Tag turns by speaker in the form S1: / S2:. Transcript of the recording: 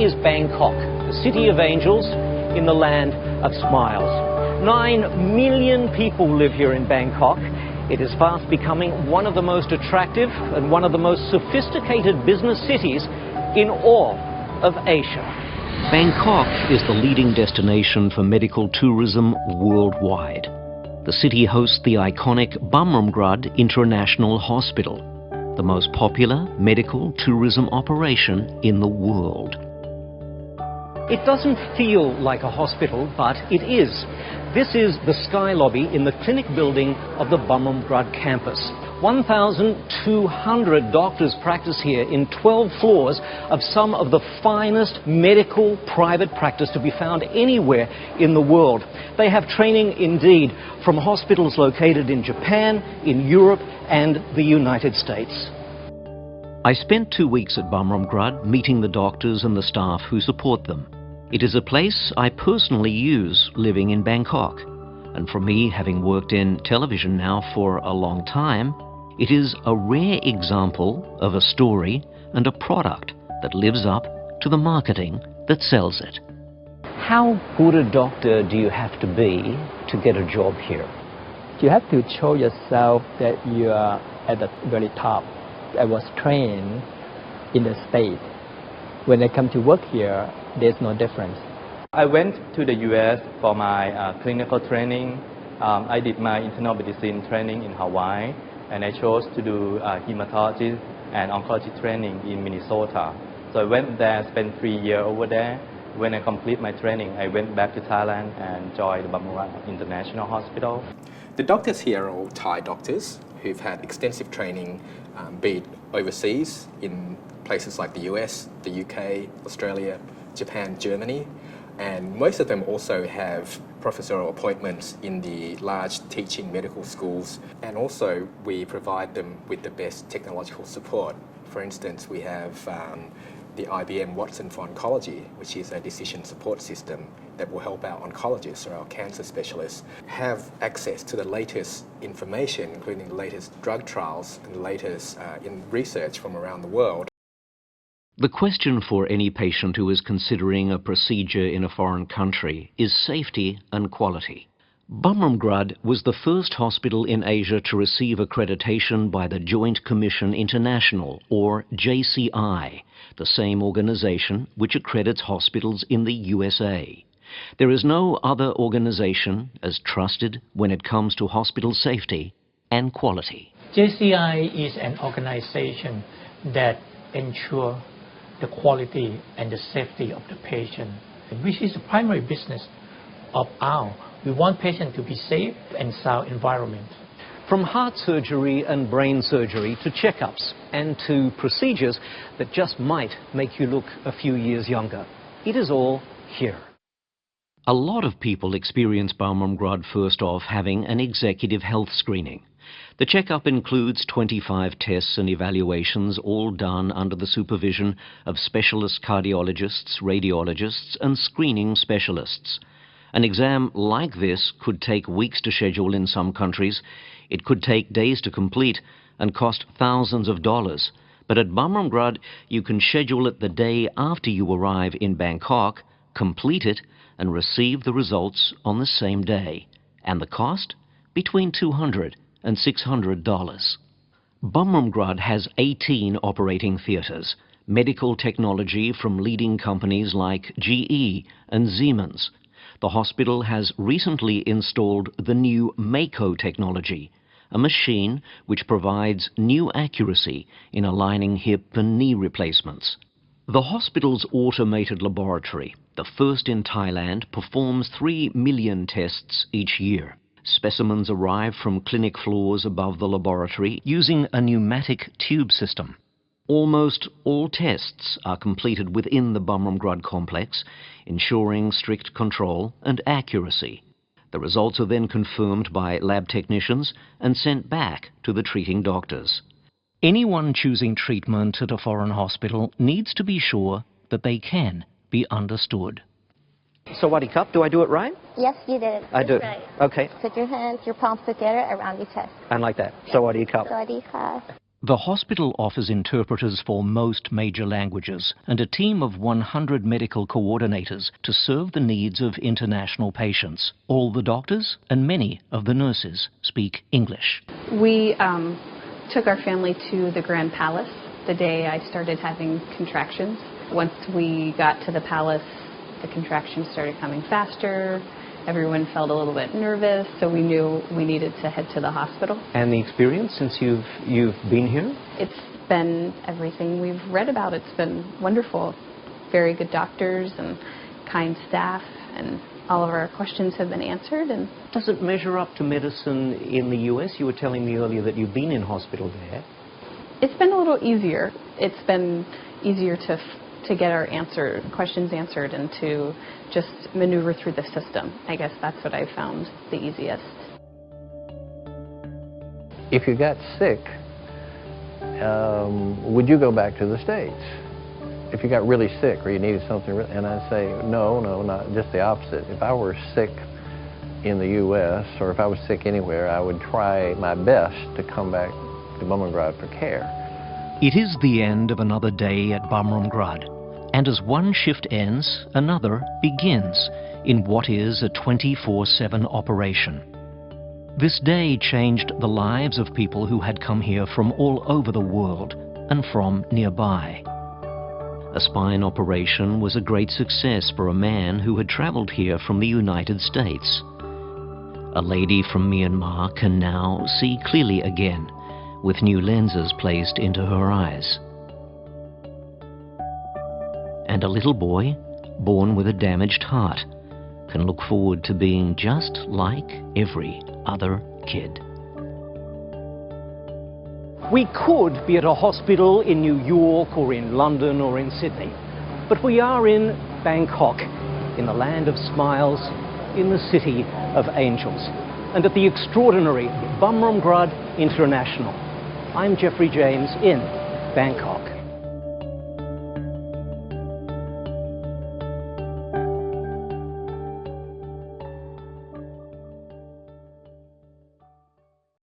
S1: is Bangkok, the city of angels in the land of smiles. 9 million people live here in Bangkok. It is fast becoming one of the most attractive and one of the most sophisticated business cities in all of Asia. Bangkok is the leading destination for medical tourism worldwide. The city hosts the iconic Bumrungrad International Hospital, the most popular medical tourism operation in the world. It doesn't feel like a hospital, but it is. This is the Sky Lobby in the clinic building of the Bumrungrad campus. 1,200 doctors practice here in 12 floors of some of the finest medical private practice to be found anywhere in the world. They have training indeed from hospitals located in Japan, in Europe and the United States. I spent 2 weeks at Bumrungrad meeting the doctors and the staff who support them. It is a place I personally use living in Bangkok. And for me, having worked in television now for a long time, it is a rare example of a story and a product that lives up to the marketing that sells it. How good a doctor do you have to be to get a job here?
S2: You have to show yourself that you are at the very top. I was trained in the States. When I come to work here, there's no difference.
S3: I went to the US for my clinical training. I did my internal medicine training in Hawaii, and I chose to do hematology and oncology training in Minnesota. So I went there, spent 3 years over there. When I complete my training, I went back to Thailand and joined the Bumrungrad International Hospital.
S4: The doctors here are all Thai doctors who've had extensive training, be it overseas in places like the US, the UK, Australia, Japan, Germany, and most of them also have professorial appointments in the large teaching medical schools, and also we provide them with the best technological support. For instance, we have the IBM Watson for Oncology, which is a decision support system that will help our oncologists or our cancer specialists have access to the latest information, including the latest drug trials and the latest in research from around the world.
S1: The question for any patient who is considering a procedure in a foreign country is safety and quality. Bumrungrad was the first hospital in Asia to receive accreditation by the Joint Commission International, or JCI, the same organization which accredits hospitals in the USA. There is no other organization as trusted when it comes to hospital safety and quality.
S5: JCI is an organization that ensures the quality and the safety of the patient, which is the primary business of ours. We want patients to be safe and sound environment.
S1: From heart surgery and brain surgery to checkups and to procedures that just might make you look a few years younger, it is all here. A lot of people experience Bumrungrad first off having an executive health screening. The checkup includes 25 tests and evaluations, all done under the supervision of specialist cardiologists, radiologists and screening specialists. An exam like this could take weeks to schedule in some countries. It could take days to complete and cost thousands of dollars. But at Bumrungrad, you can schedule it the day after you arrive in Bangkok, complete it and receive the results on the same day. And the cost? Between $200 and $600. Bumrungrad has 18 operating theatres, medical technology from leading companies like GE and Siemens. The hospital has recently installed the new Mako technology, a machine which provides new accuracy in aligning hip and knee replacements. The hospital's automated laboratory, the first in Thailand, performs 3 million tests each year. Specimens arrive from clinic floors above the laboratory using a pneumatic tube system. Almost all tests are completed within the Bumrungrad complex, ensuring strict control and accuracy. The results are then confirmed by lab technicians and sent back to the treating doctors. Anyone choosing treatment at a foreign hospital needs to be sure that they can be understood. Sawadee Cup, do I do it right?
S6: Yes, you did.
S1: I do.
S6: Right.
S1: Okay.
S6: Put your hands, your palms together around your chest.
S1: And like that. Sawadee Cup.
S6: Sawadee Cup.
S1: The hospital offers interpreters for most major languages and a team of 100 medical coordinators to serve the needs of international patients. All the doctors and many of the nurses speak English.
S6: We took our family to the Grand Palace the day I started having contractions. Once we got to the palace, the contractions started coming faster. Everyone felt a little bit nervous, so we knew we needed to head to the hospital.
S1: And the experience since you've been here?
S6: It's been everything we've read about. It's been wonderful. Very good doctors and kind staff, and all of our questions have been answered. And
S1: does it measure up to medicine in the US? You were telling me earlier that you've been in hospital there.
S6: It's been a little easier. It's been easier to get our questions answered and to just maneuver through the system. I guess that's what I found the easiest.
S7: If you got sick, would you go back to the States? If you got really sick or you needed something, and I'd say, no, not just the opposite. If I were sick in the US or if I was sick anywhere, I would try my best to come back to Bumrungrad for care.
S1: It is the end of another day at Bumrungrad, and as one shift ends, another begins in what is a 24/7 operation. This day changed the lives of people who had come here from all over the world and from nearby. A spine operation was a great success for a man who had traveled here from the United States. A lady from Myanmar can now see clearly again, with new lenses placed into her eyes. And a little boy, born with a damaged heart, can look forward to being just like every other kid. We could be at a hospital in New York or in London or in Sydney, but we are in Bangkok, in the land of smiles, in the city of angels, and at the extraordinary Bumrungrad International. I'm Jeffrey James in Bangkok.